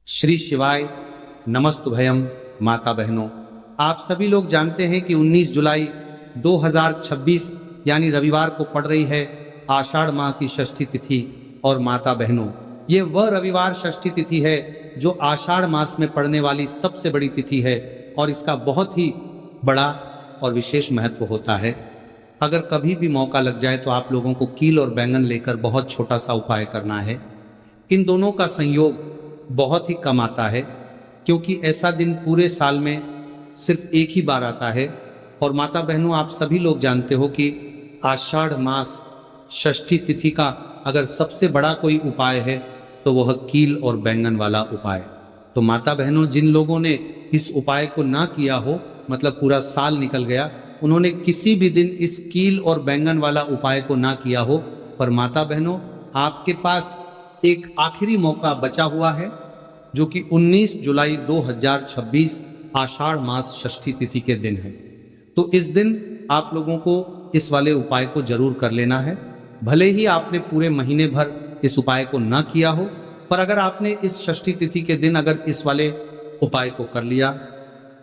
श्री शिवाय नमस्तुभयम। माता बहनों, आप सभी लोग जानते हैं कि 19 जुलाई 2026 यानी रविवार को पड़ रही है आषाढ़ माह की षष्ठी तिथि। और माता बहनों, ये वह रविवार षष्ठी तिथि है जो आषाढ़ मास में पड़ने वाली सबसे बड़ी तिथि है और इसका बहुत ही बड़ा और विशेष महत्व होता है। अगर कभी भी मौका लग जाए तो आप लोगों को कील और बैंगन लेकर बहुत छोटा सा उपाय करना है। इन दोनों का संयोग बहुत ही कम आता है क्योंकि ऐसा दिन पूरे साल में सिर्फ एक ही बार आता है। और माता बहनों, आप सभी लोग जानते हो कि आषाढ़ मास षष्ठी तिथि का अगर सबसे बड़ा कोई उपाय है तो वह कील और बैंगन वाला उपाय। तो माता बहनों, जिन लोगों ने इस उपाय को ना किया हो, मतलब पूरा साल निकल गया, उन्होंने किसी भी दिन इस कील और बैंगन वाला उपाय को ना किया हो, पर माता बहनों आपके पास एक आखिरी मौका बचा हुआ है जो कि 19 जुलाई 2026 आषाढ़ मास षष्ठी तिथि के दिन है। तो इस दिन आप लोगों को इस वाले उपाय को जरूर कर लेना है। भले ही आपने पूरे महीने भर इस उपाय को ना किया हो, पर अगर आपने इस षष्ठी तिथि के दिन अगर इस वाले उपाय को कर लिया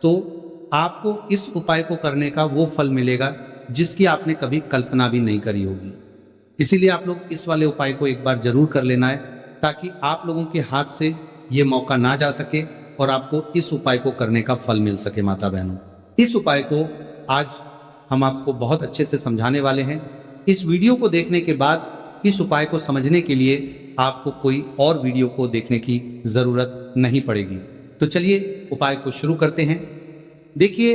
तो आपको इस उपाय को करने का वो फल मिलेगा जिसकी आपने कभी कल्पना भी नहीं करी होगी। इसीलिए आप लोग इस वाले उपाय को एक बार जरूर कर लेना है ताकि आप लोगों के हाथ से ये मौका ना जा सके और आपको इस उपाय को करने का फल मिल सके। माता बहनों, इस उपाय को आज हम आपको बहुत अच्छे से समझाने वाले हैं। इस वीडियो को देखने के बाद इस उपाय को समझने के लिए आपको कोई और वीडियो को देखने की जरूरत नहीं पड़ेगी। तो चलिए उपाय को शुरू करते हैं। देखिए,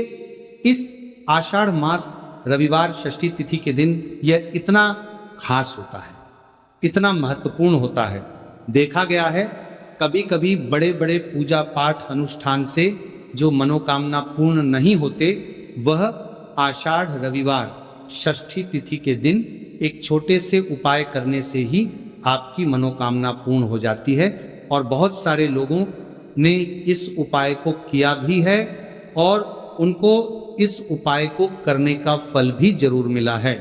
इस आषाढ़ मास रविवार षष्ठी तिथि के दिन यह इतना खास होता है, इतना महत्वपूर्ण होता है। देखा गया है कभी कभी बड़े बड़े पूजा पाठ अनुष्ठान से जो मनोकामना पूर्ण नहीं होते, वह आषाढ़ रविवार षष्ठी तिथि के दिन एक छोटे से उपाय करने से ही आपकी मनोकामना पूर्ण हो जाती है। और बहुत सारे लोगों ने इस उपाय को किया भी है और उनको इस उपाय को करने का फल भी जरूर मिला है।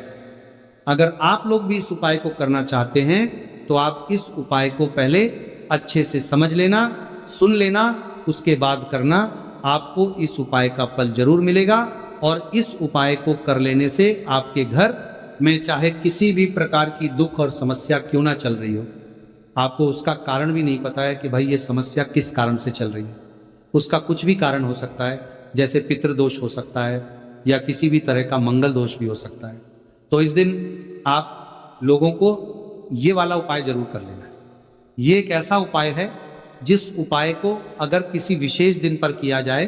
अगर आप लोग भी इस उपाय को करना चाहते हैं तो आप इस उपाय को पहले अच्छे से समझ लेना, सुन लेना, उसके बाद करना। आपको इस उपाय का फल जरूर मिलेगा और इस उपाय को कर लेने से आपके घर में चाहे किसी भी प्रकार की दुख और समस्या क्यों ना चल रही हो, आपको उसका कारण भी नहीं पता है कि भाई ये समस्या किस कारण से चल रही है। उसका कुछ भी कारण हो सकता है, जैसे पितृदोष हो सकता है या किसी भी तरह का मंगल दोष भी हो सकता है। तो इस दिन आप लोगों को ये वाला उपाय जरूर कर लेना है। ये एक ऐसा उपाय है जिस उपाय को अगर किसी विशेष दिन पर किया जाए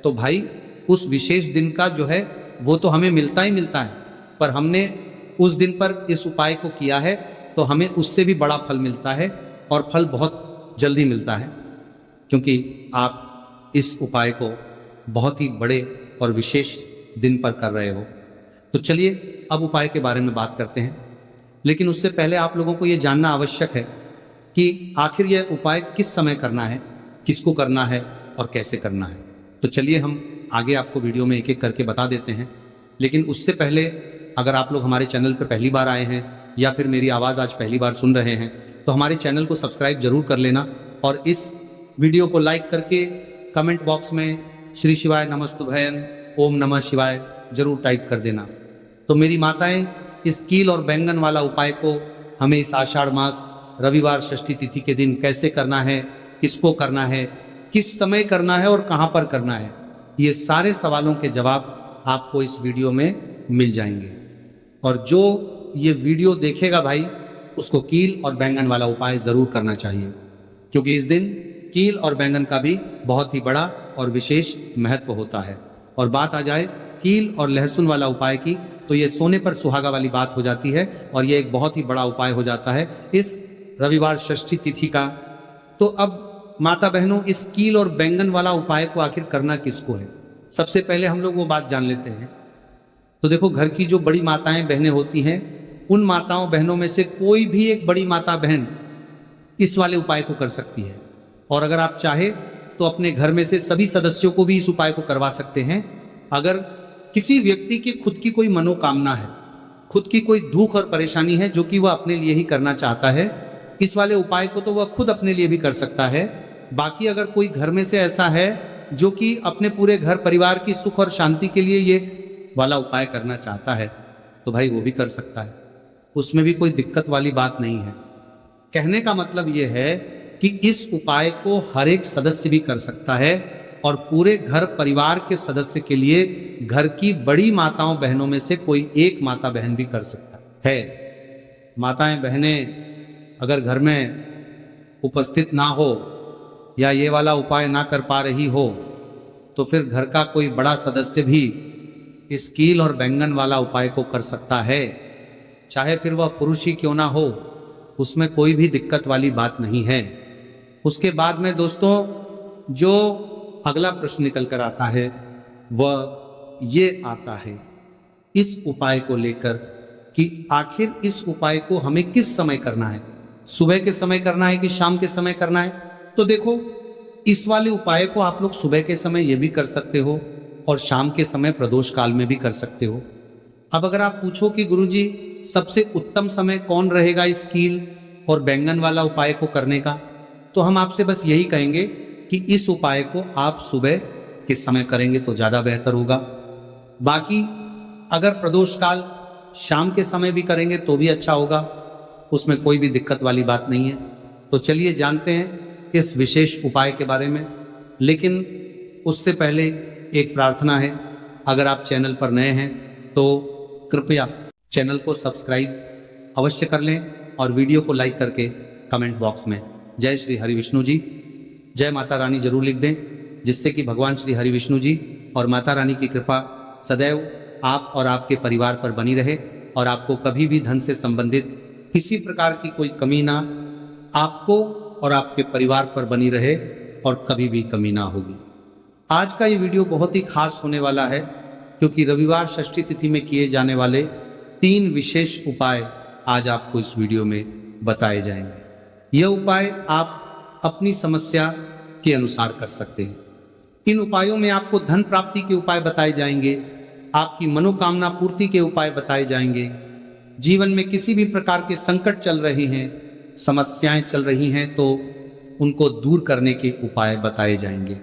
तो भाई उस विशेष दिन का जो है वो तो हमें मिलता ही मिलता है, पर हमने उस दिन पर इस उपाय को किया है तो हमें उससे भी बड़ा फल मिलता है और फल बहुत जल्दी मिलता है, क्योंकि आप इस उपाय को बहुत ही बड़े और विशेष दिन पर कर रहे हो। तो चलिए अब उपाय के बारे में बात करते हैं, लेकिन उससे पहले आप लोगों को यह जानना आवश्यक है कि आखिर यह उपाय किस समय करना है, किसको करना है और कैसे करना है। तो चलिए हम आगे आपको वीडियो में एक एक करके बता देते हैं। लेकिन उससे पहले अगर आप लोग हमारे चैनल पर पहली बार आए हैं या फिर मेरी आवाज़ आज पहली बार सुन रहे हैं तो हमारे चैनल को सब्सक्राइब जरूर कर लेना और इस वीडियो को लाइक करके कमेंट बॉक्स में श्री शिवाय नमस्तुभयम ओम नमः शिवाय जरूर टाइप कर देना। तो मेरी माताएं, इस कील और बैंगन वाला उपाय को हमें इस आषाढ़ मास रविवार षष्ठी तिथि के दिन कैसे करना है, किसको करना है, किस समय करना है और कहां पर करना है, ये सारे सवालों के जवाब आपको इस वीडियो में मिल जाएंगे। और जो ये वीडियो देखेगा भाई, उसको कील और बैंगन वाला उपाय जरूर करना चाहिए, क्योंकि इस दिन कील और बैंगन का भी बहुत ही बड़ा और विशेष महत्व होता है। और बात आ जाए कील और लहसुन वाला उपाय की, तो ये सोने पर सुहागा वाली बात हो जाती है और ये एक बहुत ही बड़ा उपाय हो जाता है इस रविवार षष्ठी तिथि का। तो अब माता बहनों, इस कील और बैंगन वाला उपाय को आखिर करना किसको है, सबसे पहले हम लोग वो बात जान लेते हैं। तो देखो, घर की जो बड़ी माताएं बहनें होती हैं, उन माताओं बहनों में से कोई भी एक बड़ी माता बहन इस वाले उपाय को कर सकती है। और अगर आप चाहे तो अपने घर में से सभी सदस्यों को भी इस उपाय को करवा सकते हैं। अगर किसी व्यक्ति की खुद की कोई मनोकामना है, खुद की कोई दुख और परेशानी है जो कि वह अपने लिए ही करना चाहता है, इस वाले उपाय को तो वह खुद अपने लिए भी कर सकता है, बाकी अगर कोई घर में से ऐसा है जो कि अपने पूरे घर परिवार की सुख और शांति के लिए ये वाला उपाय करना चाहता है तो भाई वो भी कर सकता है, उसमें भी कोई दिक्कत वाली बात नहीं है। कहने का मतलब ये है कि इस उपाय को हर एक सदस्य भी कर सकता है और पूरे घर परिवार के सदस्य के लिए घर की बड़ी माताओं बहनों में से कोई एक माता बहन भी कर सकता है। माताएं बहनें अगर घर में उपस्थित ना हो या ये वाला उपाय ना कर पा रही हो तो फिर घर का कोई बड़ा सदस्य भी इस कील और बैंगन वाला उपाय को कर सकता है, चाहे फिर वह पुरुष ही क्यों ना हो, उसमें कोई भी दिक्कत वाली बात नहीं है। उसके बाद में दोस्तों जो अगला प्रश्न निकल कर आता है वह ये आता है इस उपाय को लेकर कि आखिर इस उपाय को हमें किस समय करना है, सुबह के समय करना है कि शाम के समय करना है। तो देखो इस वाले उपाय को आप लोग सुबह के समय ये भी कर सकते हो और शाम के समय प्रदोष काल में भी कर सकते हो। अब अगर आप पूछो कि गुरुजी सबसे उत्तम समय कौन रहेगा इस कील और बैंगन वाला उपाय को करने का, तो हम आपसे बस यही कहेंगे कि इस उपाय को आप सुबह के समय करेंगे तो ज्यादा बेहतर होगा। बाकी अगर प्रदोष काल शाम के समय भी करेंगे तो भी अच्छा होगा, उसमें कोई भी दिक्कत वाली बात नहीं है। तो चलिए जानते हैं इस विशेष उपाय के बारे में, लेकिन उससे पहले एक प्रार्थना है। अगर आप चैनल पर नए हैं तो कृपया चैनल को सब्सक्राइब अवश्य कर लें और वीडियो को लाइक करके कमेंट बॉक्स में जय श्री हरि विष्णु जी, जय माता रानी जरूर लिख दें, जिससे कि भगवान श्री हरि विष्णु जी और माता रानी की कृपा सदैव आप और आपके परिवार पर बनी रहे और आपको कभी भी धन से संबंधित किसी प्रकार की कोई कमी ना आपको और आपके परिवार पर बनी रहे और कभी भी कमी ना होगी। आज का ये वीडियो बहुत ही खास होने वाला है क्योंकि रविवार षष्ठी तिथि में किए जाने वाले 3 विशेष उपाय आज आपको इस वीडियो में बताए जाएंगे। यह उपाय आप अपनी समस्या के अनुसार कर सकते हैं। इन उपायों में आपको धन प्राप्ति के उपाय बताए जाएंगे, आपकी मनोकामना पूर्ति के उपाय बताए जाएंगे, जीवन में किसी भी प्रकार के संकट चल रहे हैं, समस्याएं चल रही हैं तो उनको दूर करने के उपाय बताए जाएंगे।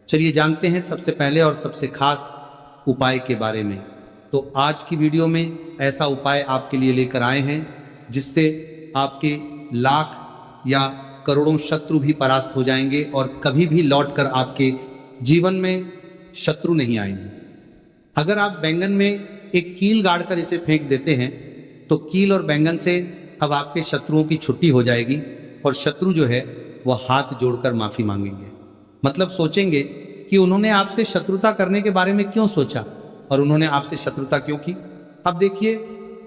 चलिए जानते हैं सबसे पहले और सबसे खास उपाय के बारे में। तो आज की वीडियो में ऐसा उपाय आपके लिए लेकर आए हैं जिससे आपके लाख या करोड़ों शत्रु भी परास्त हो जाएंगे और कभी भी लौटकर आपके जीवन में शत्रु नहीं आएंगे। अगर आप बैंगन में एक कील गाड़कर इसे फेंक देते हैं तो कील और बैंगन से अब आपके शत्रुओं की छुट्टी हो जाएगी और शत्रु जो है वह हाथ जोड़कर माफी मांगेंगे। मतलब सोचेंगे कि उन्होंने आपसे शत्रुता करने के बारे में क्यों सोचा और उन्होंने आपसे शत्रुता क्यों की। अब देखिए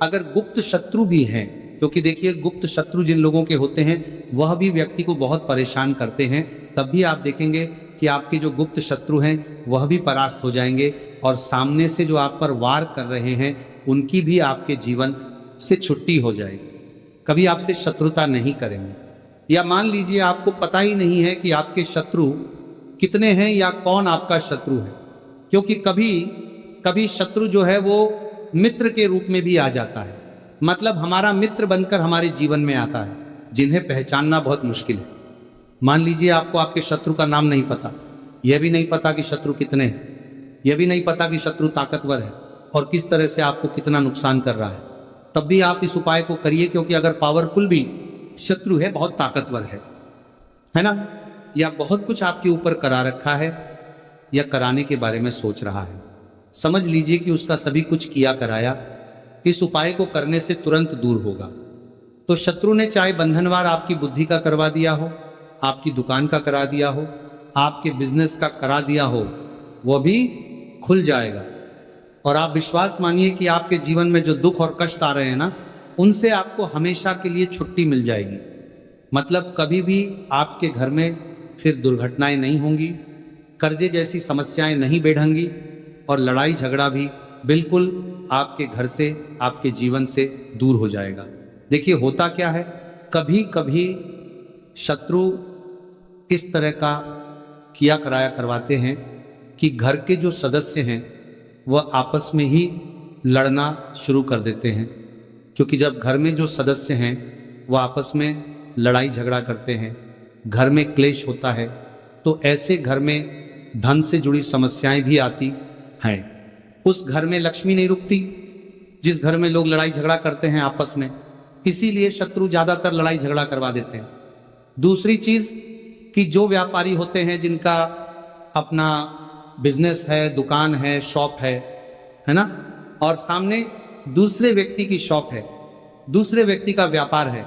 अगर गुप्त शत्रु भी हैं, क्योंकि देखिए गुप्त शत्रु जिन लोगों के होते हैं वह भी व्यक्ति को बहुत परेशान करते हैं, तब भी आप देखेंगे कि आपके जो गुप्त शत्रु हैं वह भी परास्त हो जाएंगे और सामने से जो आप पर वार कर रहे हैं उनकी भी आपके जीवन से छुट्टी हो जाएगी, कभी आपसे शत्रुता नहीं करेंगे। या मान लीजिए आपको पता ही नहीं है कि आपके शत्रु कितने हैं या कौन आपका शत्रु है, क्योंकि कभी कभी शत्रु जो है वो मित्र के रूप में भी आ जाता है, मतलब हमारा मित्र बनकर हमारे जीवन में आता है, जिन्हें पहचानना बहुत मुश्किल है। मान लीजिए आपको आपके शत्रु का नाम नहीं पता, यह भी नहीं पता कि शत्रु कितने हैं, यह भी नहीं पता कि शत्रु ताकतवर है और किस तरह से आपको कितना नुकसान कर रहा है, तब भी आप इस उपाय को करिए, क्योंकि अगर पावरफुल भी शत्रु है, बहुत ताकतवर है ना, या बहुत कुछ आपके ऊपर करा रखा है या कराने के बारे में सोच रहा है, समझ लीजिए कि उसका सभी कुछ किया कराया इस उपाय को करने से तुरंत दूर होगा। तो शत्रु ने चाहे बंधनवार आपकी बुद्धि का करवा दिया हो, आपकी दुकान का करा दिया हो, आपके बिजनेस का करा दिया हो, वह भी खुल जाएगा और आप विश्वास मानिए कि आपके जीवन में जो दुख और कष्ट आ रहे हैं ना, उनसे आपको हमेशा के लिए छुट्टी मिल जाएगी। मतलब कभी भी आपके घर में फिर दुर्घटनाएं नहीं होंगी, कर्जे जैसी समस्याएं नहीं बढ़ेंगी और लड़ाई झगड़ा भी बिल्कुल आपके घर से, आपके जीवन से दूर हो जाएगा। देखिए होता क्या है, कभी कभी शत्रु इस तरह का किया कराया करवाते हैं कि घर के जो सदस्य हैं वह आपस में ही लड़ना शुरू कर देते हैं, क्योंकि जब घर में जो सदस्य हैं वह आपस में लड़ाई झगड़ा करते हैं घर में क्लेश होता है, तो ऐसे घर में धन से जुड़ी समस्याएं भी आती हैं। उस घर में लक्ष्मी नहीं रुकती, जिस घर में लोग लड़ाई झगड़ा करते हैं आपस में, इसीलिए शत्रु ज्यादातर लड़ाई झगड़ा करवा देते हैं। दूसरी चीज कि जो व्यापारी होते हैं, जिनका अपना बिजनेस है, दुकान है, शॉप है ना, और सामने दूसरे व्यक्ति की शॉप है, दूसरे व्यक्ति का व्यापार है।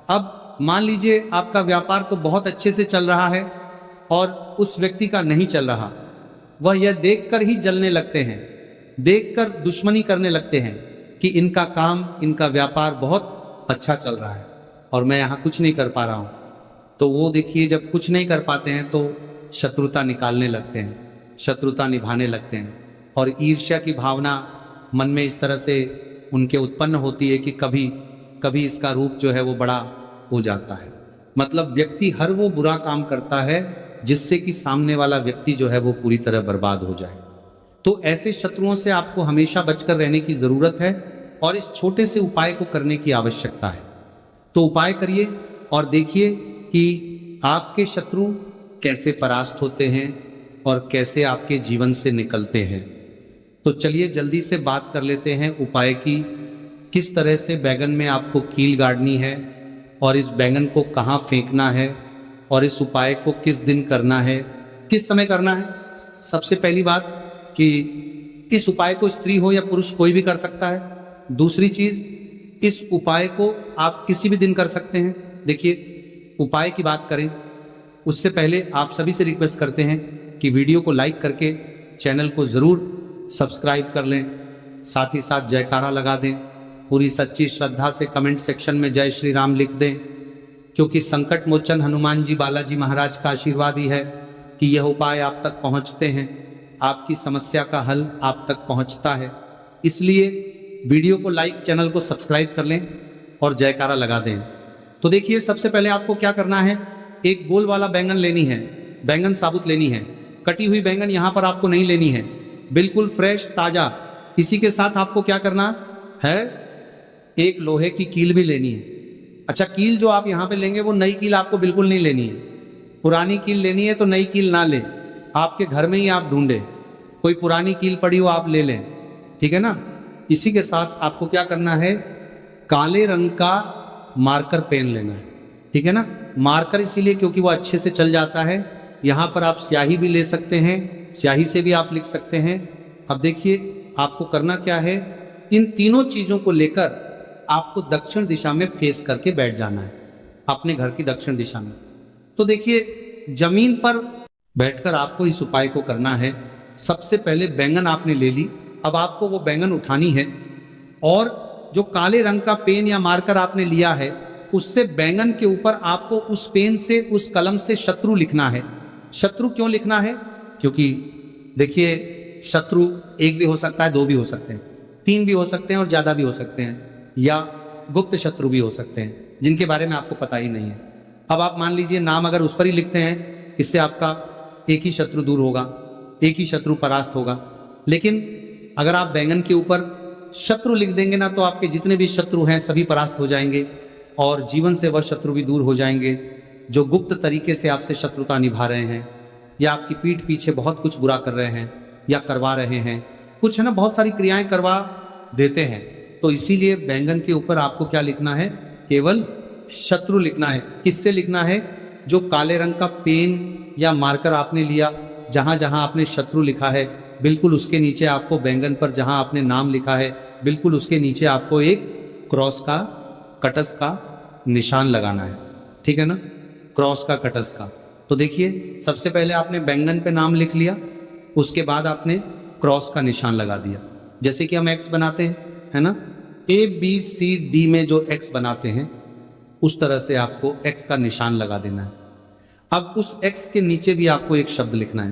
अब मान लीजिए आपका व्यापार तो बहुत अच्छे से चल रहा है और उस व्यक्ति का नहीं चल रहा, वह यह देखकर ही जलने लगते हैं, देखकर दुश्मनी करने लगते हैं कि इनका काम, इनका व्यापार बहुत अच्छा चल रहा है और मैं यहाँ कुछ नहीं कर पा रहा हूँ। तो वो देखिए, जब कुछ नहीं कर पाते हैं तो शत्रुता निकालने लगते हैं, शत्रुता निभाने लगते हैं, और ईर्ष्या की भावना मन में इस तरह से उनके उत्पन्न होती है कि कभी कभी इसका रूप जो है वो बड़ा हो जाता है। मतलब व्यक्ति हर वो बुरा काम करता है जिससे कि सामने वाला व्यक्ति जो है वो पूरी तरह बर्बाद हो जाए। तो ऐसे शत्रुओं से आपको हमेशा बचकर रहने की जरूरत है और इस छोटे से उपाय को करने की आवश्यकता है। तो उपाय करिए और देखिए कि आपके शत्रु कैसे परास्त होते हैं और कैसे आपके जीवन से निकलते हैं। तो चलिए जल्दी से बात कर लेते हैं उपाय की, किस तरह से बैंगन में आपको कील गाड़नी है और इस बैंगन को कहाँ फेंकना है और इस उपाय को किस दिन करना है, किस समय करना है। सबसे पहली बात कि इस उपाय को स्त्री हो या पुरुष कोई भी कर सकता है। दूसरी चीज, इस उपाय को आप किसी भी दिन कर सकते हैं। देखिए, उपाय की बात करें उससे पहले आप सभी से रिक्वेस्ट करते हैं कि वीडियो को लाइक करके चैनल को जरूर सब्सक्राइब कर लें, साथ ही साथ जयकारा लगा दें, पूरी सच्ची श्रद्धा से कमेंट सेक्शन में जय श्री राम लिख दें, क्योंकि संकट मोचन हनुमान जी बालाजी महाराज का आशीर्वाद ही है कि यह उपाय आप तक पहुंचते हैं, आपकी समस्या का हल आप तक पहुंचता है। इसलिए वीडियो को लाइक, चैनल को सब्सक्राइब कर लें और जयकारा लगा दें। तो देखिए, सबसे पहले आपको क्या करना है, एक गोल वाला बैंगन लेनी है, बैंगन साबुत लेनी है, कटी हुई बैंगन यहाँ पर आपको नहीं लेनी है, बिल्कुल फ्रेश ताजा। इसी के साथ आपको क्या करना है, एक लोहे की कील भी लेनी है। अच्छा, कील जो आप यहाँ पे लेंगे वो नई कील आपको बिल्कुल नहीं लेनी है, पुरानी कील लेनी है। तो नई कील ना ले, आपके घर में ही आप ढूंढे कोई पुरानी कील पड़ी हो आप ले लें, ठीक है ना। इसी के साथ आपको क्या करना है, काले रंग का मार्कर पेन लेना है, ठीक है ना। मार्कर इसीलिए क्योंकि वो अच्छे से चल जाता है। यहाँ पर आप स्याही भी ले सकते हैं, स्याही से भी आप लिख सकते हैं। अब देखिए, आपको करना क्या है, इन तीनों चीजों को लेकर आपको दक्षिण दिशा में फेस करके बैठ जाना है, अपने घर की दक्षिण दिशा में। तो देखिए, जमीन पर बैठकर आपको इस उपाय को करना है। सबसे पहले बैंगन आपने ले ली, अब आपको वो बैंगन उठानी है और जो काले रंग का पेन या मार्कर आपने लिया है उससे बैंगन के ऊपर आपको उस पेन से, उस कलम से शत्रु लिखना है। शत्रु क्यों लिखना है, क्योंकि देखिए, शत्रु एक भी हो सकता है, दो भी हो सकते हैं, तीन भी हो सकते हैं और ज्यादा भी हो सकते हैं, या गुप्त शत्रु भी हो सकते हैं जिनके बारे में आपको पता ही नहीं है। अब आप मान लीजिए नाम अगर उस पर ही लिखते हैं, इससे आपका एक ही शत्रु दूर होगा, एक ही शत्रु परास्त होगा। लेकिन अगर आप बैंगन के ऊपर शत्रु लिख देंगे ना, तो आपके जितने भी शत्रु हैं सभी परास्त हो जाएंगे और जीवन से वह शत्रु भी दूर हो जाएंगे जो गुप्त तरीके से आपसे शत्रुता निभा रहे हैं, या आपकी पीठ पीछे बहुत कुछ बुरा कर रहे हैं या करवा रहे हैं, कुछ है ना, बहुत सारी क्रियाएं करवा देते हैं। तो इसीलिए बैंगन के ऊपर आपको क्या लिखना है, केवल शत्रु लिखना है। किससे लिखना है, जो काले रंग का पेन या मार्कर आपने लिया, जहां जहां आपने शत्रु लिखा है, बिल्कुल उसके नीचे आपको बैंगन पर जहां आपने नाम लिखा है, बिल्कुल उसके नीचे आपको एक क्रॉस का, कटस का निशान लगाना है, ठीक है ना, क्रॉस का, कटस का। तो देखिए, सबसे पहले आपने बैंगन पे नाम लिख लिया, उसके बाद आपने क्रॉस का निशान लगा दिया। जैसे कि हम एक्स बनाते हैं, है ना, ABCD में जो एक्स बनाते हैं उस तरह से आपको एक्स का निशान लगा देना है। अब उस एक्स के नीचे भी आपको एक शब्द लिखना है।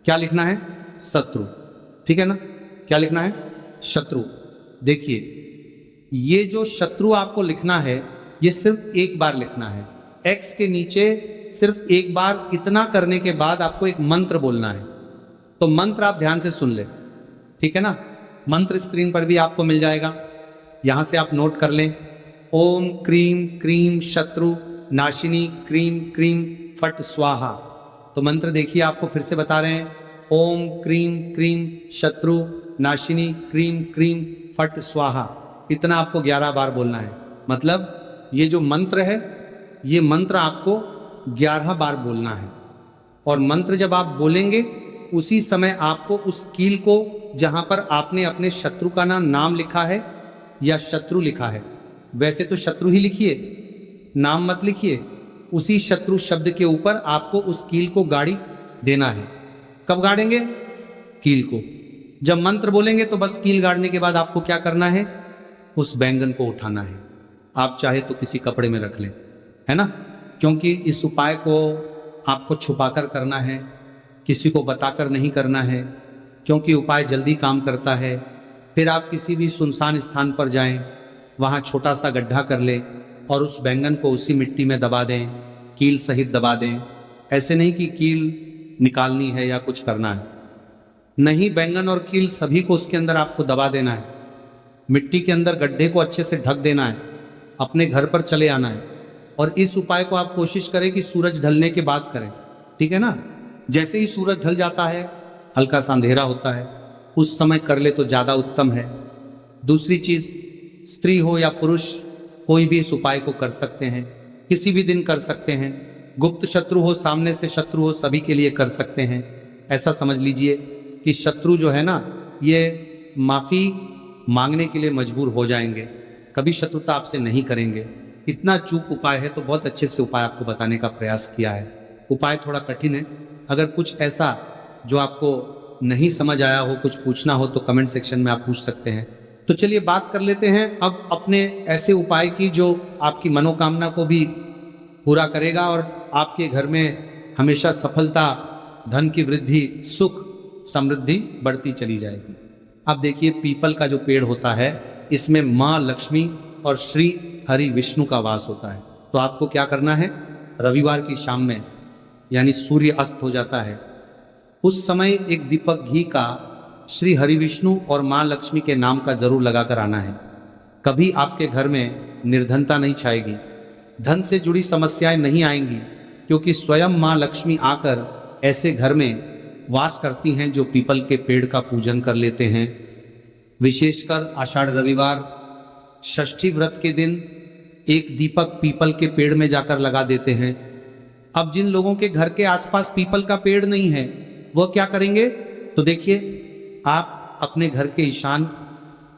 क्या लिखना है, शत्रु, ठीक है ना। क्या लिखना है, शत्रु। देखिए, ये जो शत्रु आपको लिखना है ये सिर्फ एक बार लिखना है, एक्स के नीचे सिर्फ एक बार। इतना करने के बाद आपको एक मंत्र बोलना है। तो मंत्र आप ध्यान से सुन ले, ठीक है ना। मंत्र स्क्रीन पर भी आपको मिल जाएगा, यहां से आप नोट कर लें। ओम क्रीम क्रीम शत्रु नाशिनी क्रीम क्रीम फट स्वाहा। तो मंत्र देखिए, आपको फिर से बता रहे हैं, ओम क्रीम क्रीम शत्रु नाशिनी क्रीम क्रीम फट स्वाहा। इतना आपको 11 बार बोलना है। मतलब ये जो मंत्र है, ये मंत्र आपको 11 बार बोलना है। और मंत्र जब आप बोलेंगे उसी समय आपको उस कील को, जहां पर आपने अपने शत्रु का नाम लिखा है या शत्रु लिखा है, वैसे तो शत्रु ही लिखिए, नाम मत लिखिए, उसी शत्रु शब्द के ऊपर आपको उस कील को गाड़ी देना है। कब गाड़ेंगे? कील को जब मंत्र बोलेंगे तो बस कील गाड़ने के बाद आपको क्या करना है? उस बैंगन को उठाना है। आप चाहे तो किसी कपड़े में रख लें, है ना, क्योंकि इस उपाय को आपको छुपाकर करना है, किसी को बताकर नहीं करना है, क्योंकि उपाय जल्दी काम करता है। फिर आप किसी भी सुनसान स्थान पर जाएं, वहाँ छोटा सा गड्ढा कर लें और उस बैंगन को उसी मिट्टी में दबा दें, कील सहित दबा दें। ऐसे नहीं कि कील निकालनी है या कुछ करना है, नहीं, बैंगन और कील सभी को उसके अंदर आपको दबा देना है। मिट्टी के अंदर गड्ढे को अच्छे से ढक देना है, अपने घर पर चले आना है। और इस उपाय को आप कोशिश करें कि सूरज ढलने के बाद करें, ठीक है ना। जैसे ही सूरज ढल जाता है, हल्का सा अंधेरा होता है, उस समय कर ले तो ज़्यादा उत्तम है। दूसरी चीज़, स्त्री हो या पुरुष, कोई भी इस उपाय को कर सकते हैं, किसी भी दिन कर सकते हैं। गुप्त शत्रु हो, सामने से शत्रु हो, सभी के लिए कर सकते हैं। ऐसा समझ लीजिए कि शत्रु जो है ना, ये माफ़ी मांगने के लिए मजबूर हो जाएंगे, कभी शत्रुता आपसे नहीं करेंगे। इतना चूक उपाय है, तो बहुत अच्छे से उपाय आपको बताने का प्रयास किया है। उपाय थोड़ा कठिन है, अगर कुछ ऐसा जो आपको नहीं समझ आया हो, कुछ पूछना हो तो कमेंट सेक्शन में आप पूछ सकते हैं। तो चलिए बात कर लेते हैं अब अपने ऐसे उपाय की जो आपकी मनोकामना को भी पूरा करेगा और आपके घर में हमेशा सफलता, धन की वृद्धि, सुख समृद्धि बढ़ती चली जाएगी। अब देखिए, पीपल का जो पेड़ होता है, इसमें माँ लक्ष्मी और श्री हरि विष्णु का वास होता है। तो आपको क्या करना है? रविवार की शाम में, यानी सूर्य अस्त हो जाता है, उस समय एक दीपक घी का श्री हरि विष्णु और माँ लक्ष्मी के नाम का जरूर लगाकर आना है। कभी आपके घर में निर्धनता नहीं छाएगी, धन से जुड़ी समस्याएं नहीं आएंगी, क्योंकि स्वयं माँ लक्ष्मी आकर ऐसे घर में वास करती हैं जो पीपल के पेड़ का पूजन कर लेते हैं। विशेषकर आषाढ़ रविवार षष्ठी व्रत के दिन एक दीपक पीपल के पेड़ में जाकर लगा देते हैं। अब जिन लोगों के घर के आसपास पीपल का पेड़ नहीं है, वह क्या करेंगे? तो देखिए, आप अपने घर के ईशान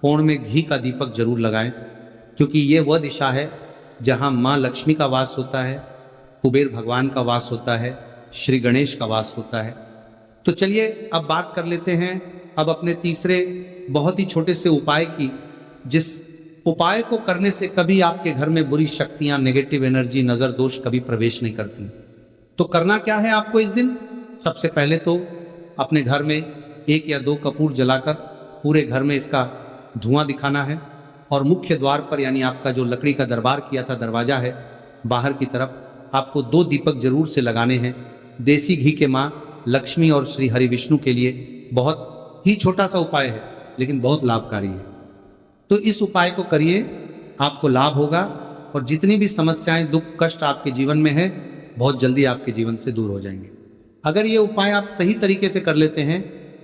कोण में घी का दीपक जरूर लगाएं, क्योंकि ये वह दिशा है जहां माँ लक्ष्मी का वास होता है, कुबेर भगवान का वास होता है, श्री गणेश का वास होता है। तो चलिए अब बात कर लेते हैं अब अपने तीसरे बहुत ही छोटे से उपाय की, जिस उपाय को करने से कभी आपके घर में बुरी शक्तियां, नेगेटिव एनर्जी, नजर दोष कभी प्रवेश नहीं करती। तो करना क्या है आपको इस दिन? सबसे पहले तो अपने घर में 1 या 2 कपूर जलाकर पूरे घर में इसका धुआं दिखाना है और मुख्य द्वार पर, यानी आपका जो लकड़ी का दरबार किया था दरवाजा है, बाहर की तरफ आपको 2 दीपक जरूर से लगाने हैं। देसी घी के माँ लक्ष्मी और श्री हरि विष्णु के लिए बहुत ही छोटा सा उपाय है, लेकिन बहुत लाभकारी है। तो इस उपाय को करिए, आपको लाभ होगा और जितनी भी समस्याएं, दुख, कष्ट आपके जीवन में है, बहुत जल्दी आपके जीवन से दूर हो जाएंगे। अगर ये उपाय आप सही तरीके से कर लेते हैं,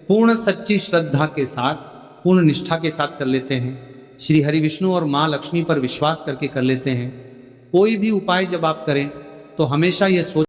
पूर्ण सच्ची श्रद्धा के साथ, पूर्ण निष्ठा के साथ कर लेते हैं, श्री हरि विष्णु और माँ लक्ष्मी पर विश्वास करके कर लेते हैं, कोई भी उपाय जब आप करें तो हमेशा ये सोच